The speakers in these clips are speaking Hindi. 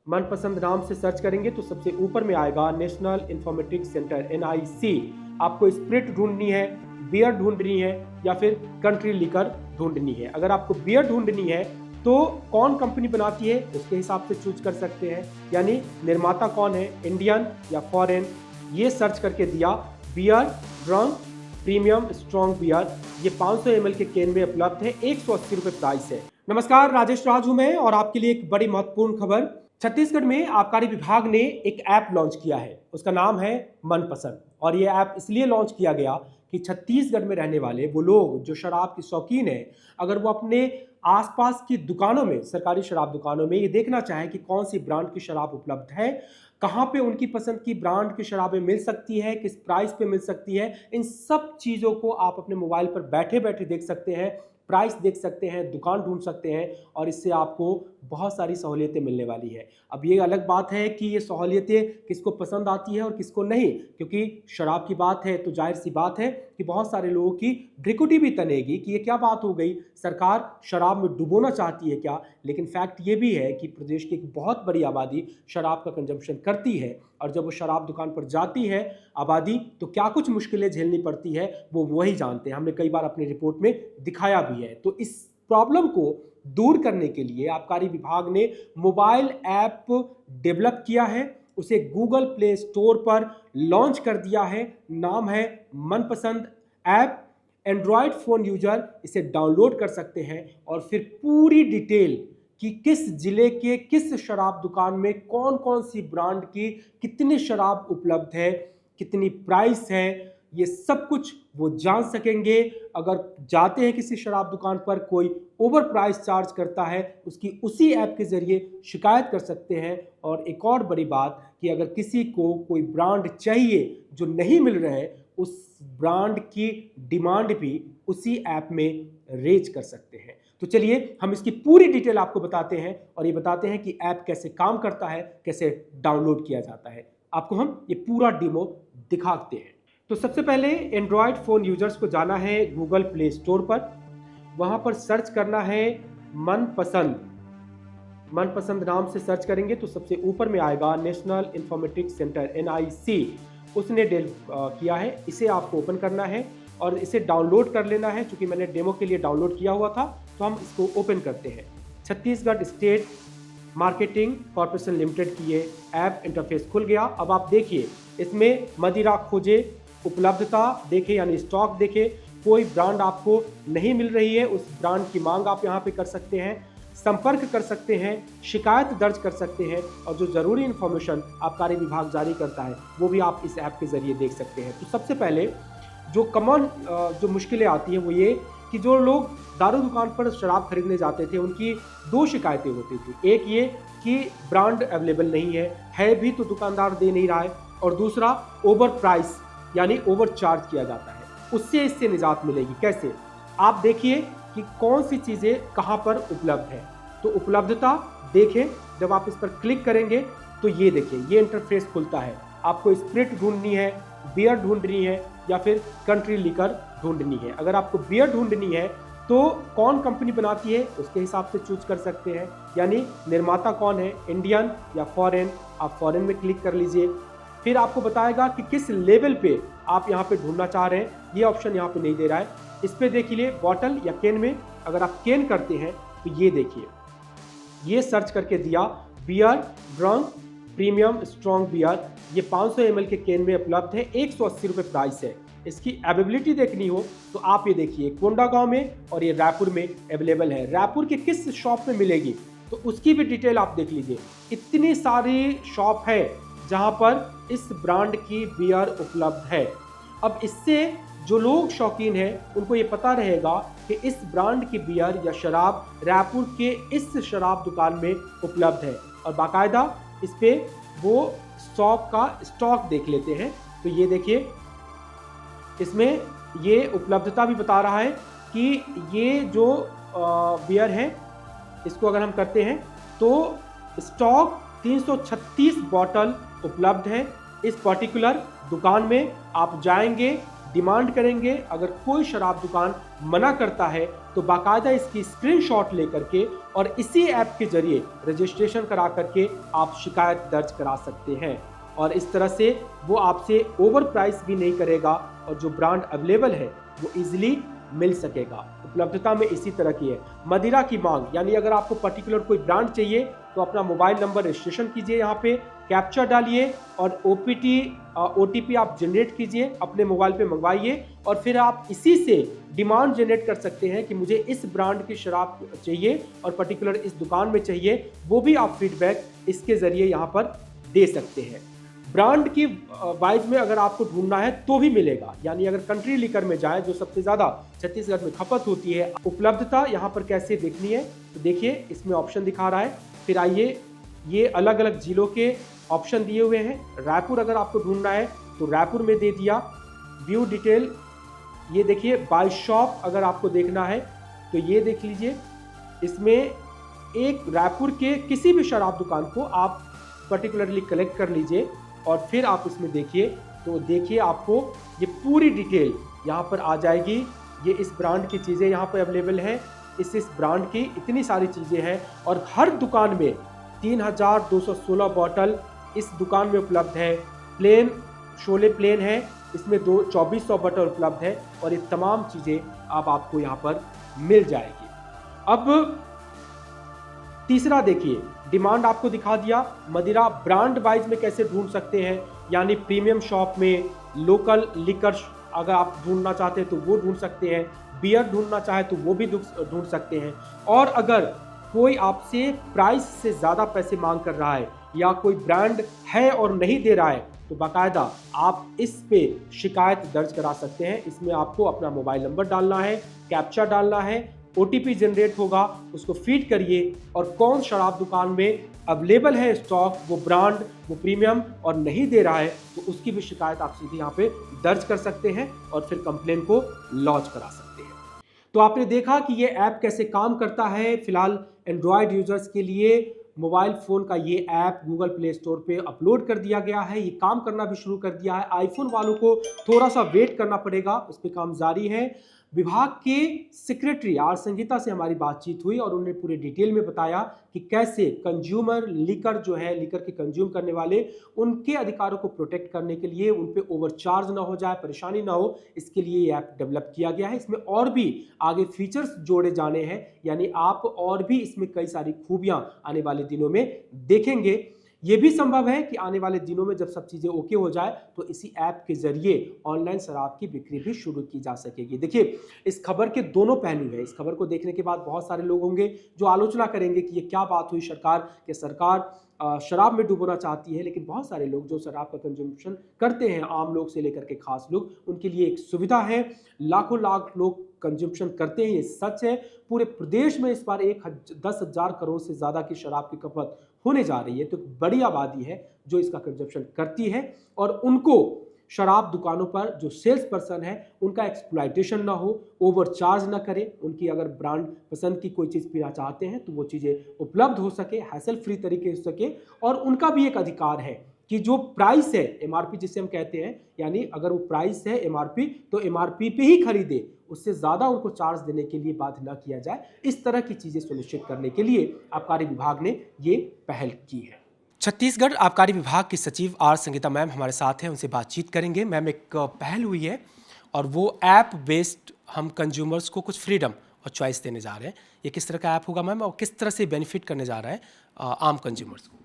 मनपसंद नाम से सर्च करेंगे तो सबसे ऊपर में आएगा नेशनल इंफॉर्मेटिक्स सेंटर NIC। आपको स्प्रिट ढूंढनी है, बियर ढूंढनी है या फिर कंट्री लिकर ढूंढनी है। अगर आपको बियर ढूंढनी है तो कौन कंपनी बनाती है उसके हिसाब से चूज कर सकते हैं, यानी निर्माता कौन है, इंडियन या फॉरेन। ये सर्च करके दिया beer drunk premium strong beer, ये 500 ml के कैन में उपलब्ध है, 180 रुपए प्राइस है। नमस्कार, राजेश राज हूं मैं और आपके लिए एक बड़ी महत्वपूर्ण खबर। छत्तीसगढ़ में आबकारी विभाग ने एक ऐप लॉन्च किया है, उसका नाम है मनपसंद। और ये ऐप इसलिए लॉन्च किया गया कि छत्तीसगढ़ में रहने वाले वो लोग जो शराब के शौकीन हैं, अगर वो अपने आसपास की दुकानों में, सरकारी शराब दुकानों में ये देखना चाहें कि कौन सी ब्रांड की शराब उपलब्ध है, कहाँ पे उनकी पसंद की ब्रांड की शराबें मिल सकती है, किस प्राइस पे मिल सकती है, इन सब चीज़ों को आप अपने मोबाइल पर बैठे बैठे देख सकते हैं, प्राइस देख सकते हैं, दुकान ढूंढ सकते हैं और इससे आपको बहुत सारी सहूलियतें मिलने वाली है। अब ये अलग बात है कि ये सहूलियतें किसको पसंद आती है और किसको नहीं, क्योंकि शराब की बात है तो जाहिर सी बात है कि बहुत सारे लोगों की भ्रिकुटी भी तनेगी कि ये क्या बात हो गई, सरकार शराब में डुबोना चाहती है क्या। लेकिन फैक्ट ये भी है कि प्रदेश की एक बहुत बड़ी आबादी शराब का कंजम्पशन करती है और जब वो शराब दुकान पर जाती है आबादी तो क्या कुछ मुश्किलें झेलनी पड़ती है वो वही जानते हैं। हमने कई बार अपनी रिपोर्ट में दिखाया भी है। तो इस प्रॉब्लम को दूर करने के लिए आबकारी विभाग ने मोबाइल ऐप डेवलप किया है, उसे गूगल प्ले स्टोर पर लॉन्च कर दिया है। नाम है मनपसंद ऐप। एंड्रॉयड फोन यूजर इसे डाउनलोड कर सकते हैं और फिर पूरी डिटेल कि किस जिले के किस शराब दुकान में कौन कौन सी ब्रांड की कितनी शराब उपलब्ध है, कितनी प्राइस है, ये सब कुछ वो जान सकेंगे। अगर जाते हैं किसी शराब दुकान पर, कोई ओवर प्राइस चार्ज करता है, उसकी उसी ऐप के जरिए शिकायत कर सकते हैं। और एक और बड़ी बात कि अगर किसी को कोई ब्रांड चाहिए जो नहीं मिल रहे हैं, उस ब्रांड की डिमांड भी उसी ऐप में रेज कर सकते हैं। तो चलिए हम इसकी पूरी डिटेल आपको बताते हैं और ये बताते हैं कि ऐप कैसे काम करता है, कैसे डाउनलोड किया जाता है। आपको हम ये पूरा डेमो दिखाते हैं। तो सबसे पहले एंड्रॉयड फ़ोन यूजर्स को जाना है गूगल प्ले स्टोर पर, वहाँ पर सर्च करना है मनपसंद। मनपसंद नाम से सर्च करेंगे तो सबसे ऊपर में आएगा नेशनल इंफॉर्मेटिक्स सेंटर NIC, उसने किया है। इसे आपको ओपन करना है और इसे डाउनलोड कर लेना है। चूंकि मैंने डेमो के लिए डाउनलोड किया हुआ था तो हम इसको ओपन करते हैं। Chhattisgarh state marketing corporation limited की ये ऐप इंटरफेस खुल गया। अब आप देखिए इसमें मदिरा खोजे, उपलब्धता देखे यानी स्टॉक देखे, कोई ब्रांड आपको नहीं मिल रही है उस ब्रांड की मांग आप यहाँ पे कर सकते हैं, संपर्क कर सकते हैं, शिकायत दर्ज कर सकते हैं और जो ज़रूरी इन्फॉर्मेशन आबकारी विभाग जारी करता है वो भी आप इस ऐप के ज़रिए देख सकते हैं। तो सबसे पहले जो कॉमन जो मुश्किलें आती हैं वो ये कि जो लोग दारू दुकान पर शराब खरीदने जाते थे उनकी दो शिकायतें होती थी। एक ये कि ब्रांड अवेलेबल नहीं है भी तो दुकानदार दे नहीं रहा है, और दूसरा ओवर प्राइस यानी ओवर चार्ज किया जाता है। उससे इससे निजात मिलेगी कैसे, आप देखिए कि कौन सी चीज़ें कहाँ पर उपलब्ध है। तो उपलब्धता देखें, जब आप इस पर क्लिक करेंगे तो ये देखिए ये इंटरफेस खुलता है। आपको स्प्रिट ढूंढनी है, बियर ढूंढनी है या फिर कंट्री लिकर ढूंढनी है। अगर आपको बियर ढूंढनी है तो कौन कंपनी बनाती है उसके हिसाब से चूज कर सकते हैं, यानी निर्माता कौन है, इंडियन या फॉरेन। आप फॉरेन में क्लिक कर लीजिए। फिर आपको बताएगा कि किस लेवल पे आप यहाँ पे ढूंढना चाह रहे हैं, ये ऑप्शन यहाँ पे नहीं दे रहा है। इस पे देखिए बॉटल या कैन में, अगर आप कैन करते हैं तो ये देखिए ये सर्च करके दिया beer drunk premium strong beer, ये 500 ml के कैन में उपलब्ध है, 180 रुपये प्राइस है। इसकी अवेलेबिलिटी देखनी हो तो आप ये देखिए कोंडागांव में और ये रायपुर में अवेलेबल है। रायपुर के किस शॉप में मिलेगी तो उसकी भी डिटेल आप देख लीजिए। इतनी सारी शॉप है जहां पर इस ब्रांड की बियर उपलब्ध है। अब इससे जो लोग शौकीन हैं उनको ये पता रहेगा कि इस ब्रांड की बियर या शराब रायपुर के इस शराब दुकान में उपलब्ध है, और बाकायदा इस पे वो शॉप का स्टॉक देख लेते हैं। तो ये देखिए इसमें ये उपलब्धता भी बता रहा है कि ये जो बियर है इसको अगर हम करते हैं तो स्टॉक 336 बॉटल उपलब्ध है इस पर्टिकुलर दुकान में। आप जाएंगे, डिमांड करेंगे। अगर कोई शराब दुकान मना करता है तो बाकायदा इसकी स्क्रीनशॉट लेकर के और इसी ऐप के जरिए रजिस्ट्रेशन करा करके आप शिकायत दर्ज करा सकते हैं, और इस तरह से वो आपसे ओवर प्राइस भी नहीं करेगा और जो ब्रांड अवेलेबल है वो इजीली मिल सकेगा। उपलब्धता में इसी तरह की है। मदिरा की मांग, यानी अगर आपको पर्टिकुलर कोई ब्रांड चाहिए तो अपना मोबाइल नंबर रजिस्ट्रेशन कीजिए, यहाँ पे कैप्चा डालिए और OTP आप जनरेट कीजिए, अपने मोबाइल पे मंगवाइए और फिर आप इसी से डिमांड जनरेट कर सकते हैं कि मुझे इस ब्रांड की शराब चाहिए और पर्टिकुलर इस दुकान में चाहिए। वो भी आप फीडबैक इसके जरिए यहाँ पर दे सकते हैं। ब्रांड की वाइज में अगर आपको ढूंढना है तो भी मिलेगा, यानी अगर कंट्री लिकर में जाए जो सबसे ज़्यादा छत्तीसगढ़ में खपत होती है। उपलब्धता यहाँ पर कैसे देखनी है तो देखिए, इसमें ऑप्शन दिखा रहा है। फिर आइए, ये अलग अलग जिलों के ऑप्शन दिए हुए हैं। रायपुर अगर आपको ढूंढना है तो रायपुर में दे दिया। व्यू डिटेल, ये देखिए बाय शॉप अगर आपको देखना है तो ये देख लीजिए। इसमें एक रायपुर के किसी भी शराब दुकान को आप पर्टिकुलरली कलेक्ट कर लीजिए और फिर आप इसमें देखिए तो देखिए आपको ये पूरी डिटेल यहाँ पर आ जाएगी। ये इस ब्रांड की चीज़ें यहाँ पर अवेलेबल हैं, इस ब्रांड की इतनी सारी चीज़ें हैं और हर दुकान में 3216 बॉटल इस दुकान में उपलब्ध है। प्लेन शोले प्लेन है, इसमें 2400 बॉटल उपलब्ध है और ये तमाम चीज़ें आपको यहाँ पर मिल जाएगी। अब तीसरा देखिए, डिमांड आपको दिखा दिया। मदिरा ब्रांड वाइज में कैसे ढूंढ सकते हैं, यानी प्रीमियम शॉप में लोकल लिकर अगर आप ढूंढना चाहते हैं तो वो ढूंढ सकते हैं, बियर ढूंढना चाहे तो वो भी ढूंढ सकते हैं। और अगर कोई आपसे प्राइस से ज़्यादा पैसे मांग कर रहा है या कोई ब्रांड है और नहीं दे रहा है तो बाकायदा आप इस पे शिकायत दर्ज करा सकते हैं। इसमें आपको अपना मोबाइल नंबर डालना है, कैप्चा डालना है, OTP जनरेट होगा, उसको फीड करिए और कौन शराब दुकान में अवेलेबल है स्टॉक, वो ब्रांड, वो प्रीमियम और नहीं दे रहा है तो उसकी भी शिकायत आप सीधे यहाँ पे दर्ज कर सकते हैं और फिर कंप्लेन को लॉन्च करा सकते हैं। तो आपने देखा कि ये ऐप कैसे काम करता है। फिलहाल एंड्रॉयड यूजर्स के लिए मोबाइल फ़ोन का ये ऐप गूगल प्ले स्टोर पे अपलोड कर दिया गया है, ये काम करना भी शुरू कर दिया है। आईफोन वालों को थोड़ा सा वेट करना पड़ेगा, उस पर काम जारी है। विभाग के सेक्रेटरी आर संगीता से हमारी बातचीत हुई और उन्होंने पूरे डिटेल में बताया कि कैसे कंज्यूमर लिकर जो है, लिकर के कंज्यूम करने वाले, उनके अधिकारों को प्रोटेक्ट करने के लिए उन पे ओवरचार्ज ना हो जाए, परेशानी ना हो, इसके लिए ये ऐप डेवलप किया गया है। इसमें और भी आगे फीचर्स जोड़े जाने हैं, यानी आप और भी इसमें कई सारी खूबियां आने वाले दिनों में देखेंगे। ये भी संभव है कि आने वाले दिनों में जब सब चीज़ें ओके हो जाए तो इसी ऐप के जरिए ऑनलाइन शराब की बिक्री भी शुरू की जा सकेगी। देखिए, इस खबर के दोनों पहलू हैं। इस खबर को देखने के बाद बहुत सारे लोग होंगे जो आलोचना करेंगे कि ये क्या बात हुई सरकार शराब में डूबना चाहती है, लेकिन बहुत सारे लोग जो शराब का कंजम्पशन करते हैं, आम लोग से लेकर के खास लोग, उनके लिए एक सुविधा है। लाखों लाख लोग कंजम्पशन करते हैं, ये सच है। पूरे प्रदेश में इस बार 10,000 करोड़ से ज़्यादा की शराब की खपत होने जा रही है, तो बड़ी आबादी है जो इसका कंजम्पशन करती है और उनको शराब दुकानों पर जो सेल्स पर्सन है उनका एक्सप्लॉयटेशन ना हो, ओवरचार्ज ना करें। उनकी अगर ब्रांड पसंद की कोई चीज़ पीना चाहते हैं तो वो चीज़ें उपलब्ध हो सके, हैसल फ्री तरीके से सके। और उनका भी एक अधिकार है कि जो प्राइस है, MRP जिसे हम कहते हैं, यानी अगर वो प्राइस है MRP तो MRP पे ही खरीदे, उससे ज़्यादा उनको चार्ज देने के लिए बाध्य न किया जाए। इस तरह की चीज़ें सुनिश्चित करने के लिए आबकारी विभाग ने ये पहल की है। छत्तीसगढ़ आबकारी विभाग की सचिव आर संगीता मैम हमारे साथ हैं, उनसे बातचीत करेंगे। मैम, एक पहल हुई है और वो ऐप बेस्ड हम कंज्यूमर्स को कुछ फ्रीडम और चॉइस देने जा रहे हैं। ये किस तरह का ऐप होगा मैम और किस तरह से बेनिफिट करने जा रहा है आम कंज्यूमर्स को?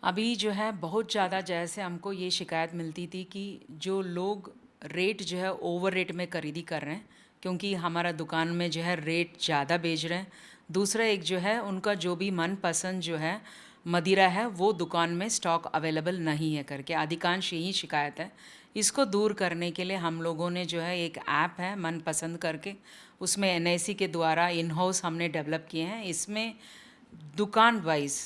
अभी जो है बहुत ज़्यादा, जैसे हमको ये शिकायत मिलती थी कि जो लोग रेट जो है ओवर रेट में खरीदी कर रहे हैं, क्योंकि हमारा दुकान में जो है रेट ज़्यादा बेच रहे हैं। दूसरा एक जो है उनका जो भी मनपसंद जो है मदिरा है वो दुकान में स्टॉक अवेलेबल नहीं है करके अधिकांश यही शिकायत है। इसको दूर करने के लिए हम लोगों ने जो है एक ऐप है मनपसंद करके, उसमें NIC के द्वारा इन हाउस हमने डेवलप किए हैं। इसमें दुकान wise,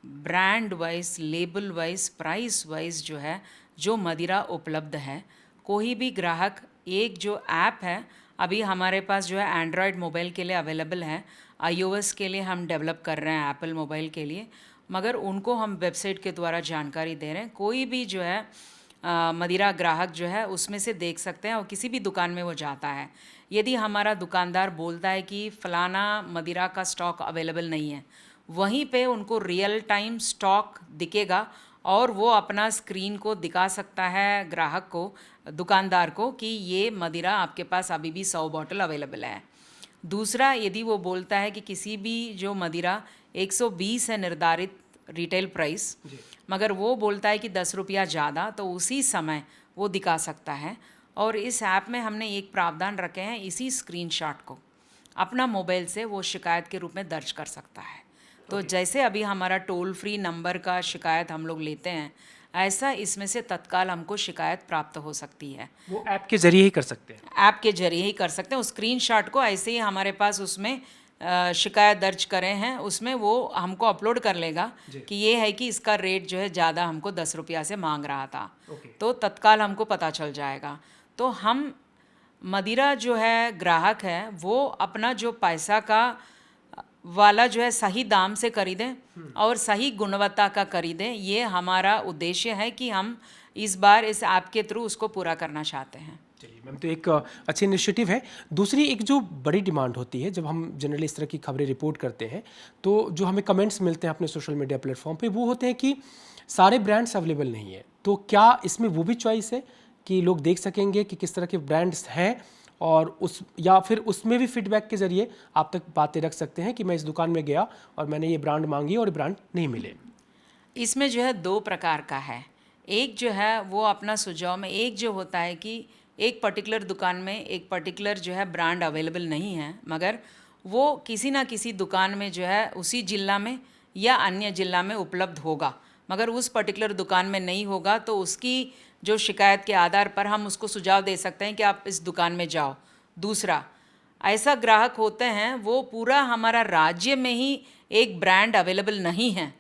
brand wise, label wise, price wise जो है जो मदिरा उपलब्ध है, कोई भी ग्राहक, एक जो ऐप है अभी हमारे पास जो है एंड्रॉयड मोबाइल के लिए अवेलेबल है, iOS के लिए हम डेवलप कर रहे हैं एप्पल मोबाइल के लिए, मगर उनको हम वेबसाइट के द्वारा जानकारी दे रहे हैं। कोई भी जो है मदिरा ग्राहक जो है उसमें से देख सकते हैं और किसी भी दुकान में वो जाता है, यदि हमारा दुकानदार बोलता है कि फ़लाना मदिरा का स्टॉक अवेलेबल नहीं है, वहीं पे उनको रियल टाइम स्टॉक दिखेगा और वो अपना स्क्रीन को दिखा सकता है ग्राहक को, दुकानदार को, कि ये मदिरा आपके पास अभी भी 100 बॉटल अवेलेबल है। दूसरा, यदि वो बोलता है कि किसी भी जो मदिरा 120 है निर्धारित रिटेल प्राइस, मगर वो बोलता है कि 10 रुपया ज़्यादा, तो उसी समय वो दिखा सकता है। और इस ऐप में हमने एक प्रावधान रखे हैं, इसी स्क्रीनशॉट को अपना मोबाइल से वो शिकायत के रूप में दर्ज कर सकता है। तो जैसे अभी हमारा टोल फ्री नंबर का शिकायत हम लोग लेते हैं, ऐसा इसमें से तत्काल हमको शिकायत प्राप्त हो सकती है। वो ऐप के जरिए ही कर सकते हैं? ऐप के जरिए ही कर सकते हैं। उस स्क्रीनशॉट को ऐसे ही हमारे पास उसमें शिकायत दर्ज करें हैं, उसमें वो हमको अपलोड कर लेगा कि ये है कि इसका रेट जो है ज़्यादा हमको 10 रुपया से मांग रहा था, तो तत्काल हमको पता चल जाएगा। तो हम मदिरा जो है ग्राहक है वो अपना जो पैसा का वाला जो है सही दाम से खरीदें और सही गुणवत्ता का खरीदें। ये हमारा उद्देश्य है कि हम इस बार इस ऐप के थ्रू उसको पूरा करना चाहते हैं। चलिए मैम, तो एक अच्छी इनिशिएटिव है। दूसरी एक जो बड़ी डिमांड होती है जब हम जनरली इस तरह की खबरें रिपोर्ट करते हैं, तो जो हमें कमेंट्स मिलते हैं अपने सोशल मीडिया प्लेटफॉर्म पे, वो होते हैं कि सारे ब्रांड्स अवेलेबल नहीं है। तो क्या इसमें वो भी चॉइस है कि लोग देख सकेंगे कि किस तरह के ब्रांड्स हैं, और उस या फिर उसमें भी फीडबैक के ज़रिए आप तक बातें रख सकते हैं कि मैं इस दुकान में गया और मैंने ये ब्रांड मांगी और ये ब्रांड नहीं मिले? इसमें जो है 2 प्रकार का है। एक जो है वो अपना सुझाव में, एक जो होता है कि एक पर्टिकुलर दुकान में एक पर्टिकुलर जो है ब्रांड अवेलेबल नहीं है, मगर वो किसी ना किसी दुकान में जो है उसी ज़िला में या अन्य ज़िला में उपलब्ध होगा, मगर उस पर्टिकुलर दुकान में नहीं होगा, तो उसकी जो शिकायत के आधार पर हम उसको सुझाव दे सकते हैं कि आप इस दुकान में जाओ। दूसरा, ऐसा ग्राहक होते हैं वो पूरा हमारा राज्य में ही एक ब्रांड अवेलेबल नहीं है,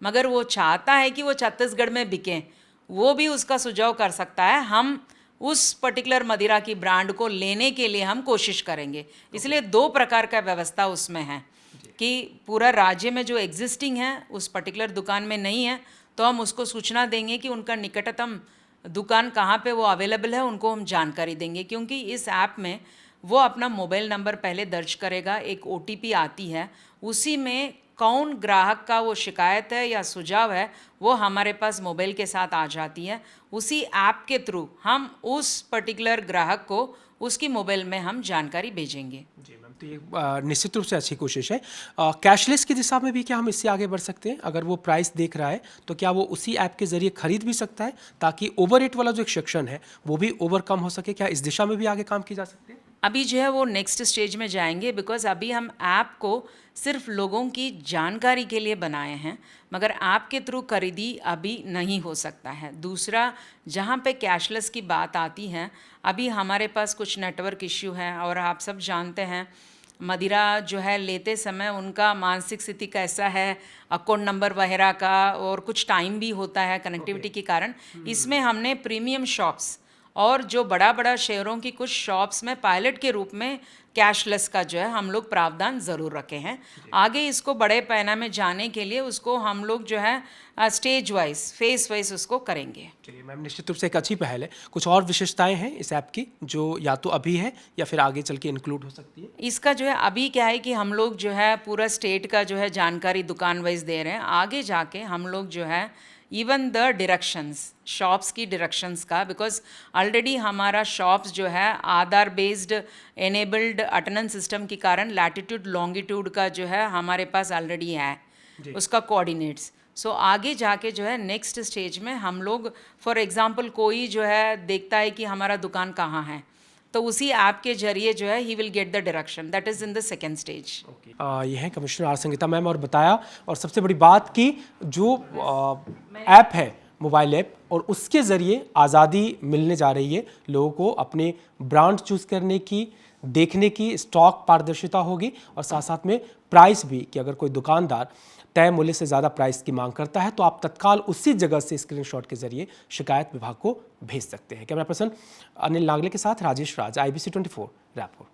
मगर वो चाहता है कि वो छत्तीसगढ़ में बिकें, वो भी उसका सुझाव कर सकता है। हम उस पर्टिकुलर मदिरा की ब्रांड को लेने के लिए हम कोशिश करेंगे। इसलिए 2 प्रकार का व्यवस्था उसमें है कि पूरा राज्य में जो एग्जिस्टिंग है उस पर्टिकुलर दुकान में नहीं है, तो हम उसको सूचना देंगे कि उनका निकटतम दुकान कहाँ पे वो अवेलेबल है, उनको हम जानकारी देंगे। क्योंकि इस ऐप में वो अपना मोबाइल नंबर पहले दर्ज करेगा, एक OTP आती है, उसी में कौन ग्राहक का वो शिकायत है या सुझाव है वो हमारे पास मोबाइल के साथ आ जाती है। उसी ऐप के थ्रू हम उस पर्टिकुलर ग्राहक को उसकी मोबाइल में हम जानकारी भेजेंगे। जी मैम, तो ये निश्चित रूप से अच्छी कोशिश है। कैशलेस की दिशा में भी क्या हम इससे आगे बढ़ सकते हैं? अगर वो प्राइस देख रहा है तो क्या वो उसी ऐप के जरिए खरीद भी सकता है, ताकि ओवर रेट वाला जो एक सेक्शन है वो भी ओवरकम हो सके? क्या इस दिशा में भी आगे काम किया जा सकते हैं? अभी जो है वो नेक्स्ट स्टेज में जाएंगे, बिकॉज अभी हम ऐप को सिर्फ लोगों की जानकारी के लिए बनाए हैं, मगर ऐप के थ्रू खरीदी अभी नहीं हो सकता है। दूसरा, जहाँ पे कैशलेस की बात आती है, अभी हमारे पास कुछ नेटवर्क इश्यू है, और आप सब जानते हैं मदिरा जो है लेते समय उनका मानसिक स्थिति कैसा है, अकाउंट नंबर वगैरह का, और कुछ टाइम भी होता है कनेक्टिविटी के कारण। इसमें हमने प्रीमियम शॉप्स और जो बड़ा बड़ा शहरों की कुछ शॉप्स में पायलट के रूप में कैशलेस का जो है हम लोग प्रावधान ज़रूर रखे हैं। आगे इसको बड़े पैमाने में जाने के लिए उसको हम लोग जो है स्टेज वाइज, फेस वाइज उसको करेंगे। चलिए मैम, निश्चित रूप से एक अच्छी पहल है। कुछ और विशेषताएं हैं इस ऐप की जो या तो अभी है या फिर आगे चल के इंक्लूड हो सकती है? इसका जो है अभी क्या है कि हम लोग जो है पूरा स्टेट का जो है जानकारी दुकान वाइज दे रहे हैं। आगे जाके हम लोग जो है इवन द डायरेक्शंस, शॉप्स की डायरेक्शंस का, बिकॉज ऑलरेडी हमारा शॉप्स जो है आधार बेस्ड एनेबल्ड अटेंडेंस सिस्टम के कारण लैटिट्यूड लॉन्गिट्यूड का जो है हमारे पास ऑलरेडी है, उसका कोऑर्डिनेट्स। सो आगे जाके जो है नेक्स्ट स्टेज में हम लोग, फॉर एग्जांपल कोई जो है देखता है कि हमारा दुकान कहाँ है, तो उसी ऐप के जरिए जो है he will get the direction. That is in the second stage. ये है कमिश्नर आर संगीता मैम, और बताया, और सबसे बड़ी बात की जो ऐप है मोबाइल ऐप, और उसके ज़रिए आज़ादी मिलने जा रही है लोगों को अपने ब्रांड चूज़ करने की, देखने की, स्टॉक पारदर्शिता होगी, और साथ साथ में प्राइस भी, कि अगर कोई दुकानदार तय मूल्य से ज़्यादा प्राइस की मांग करता है तो आप तत्काल उसी जगह से स्क्रीनशॉट के जरिए शिकायत विभाग को भेज सकते हैं। कैमरा पर्सन अनिल नागले के साथ राजेश राज, IBC 24 रायपुर।